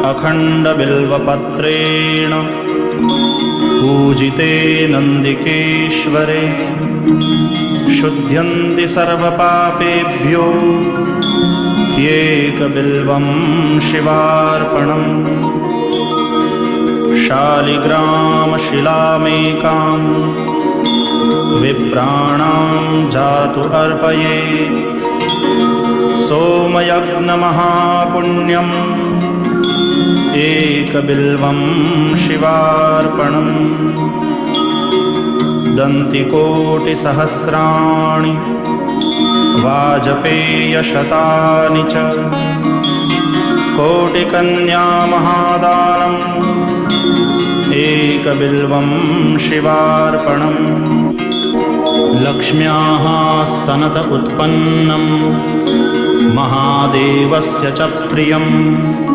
अखण्डबिल्वपत्रेण पूजिते नन्दिकेश्वरे शुध्यन्ति सर्वपापेभ्यो ह्येकबिल्वं शिवार्पणम्। शालिग्रामशिलामेकां विप्राणां जातु अर्पयेत् सोमयज्ञमहापुण्यम् एकबिल्वं शिवार्पणम्। दन्तिकोटिसहस्राणि वाजपेयशतानि च कोटिकन्यामहादानम् एकबिल्वं शिवार्पणम्। लक्ष्म्याः स्तनत उत्पन्नं महादेवस्य च प्रियम्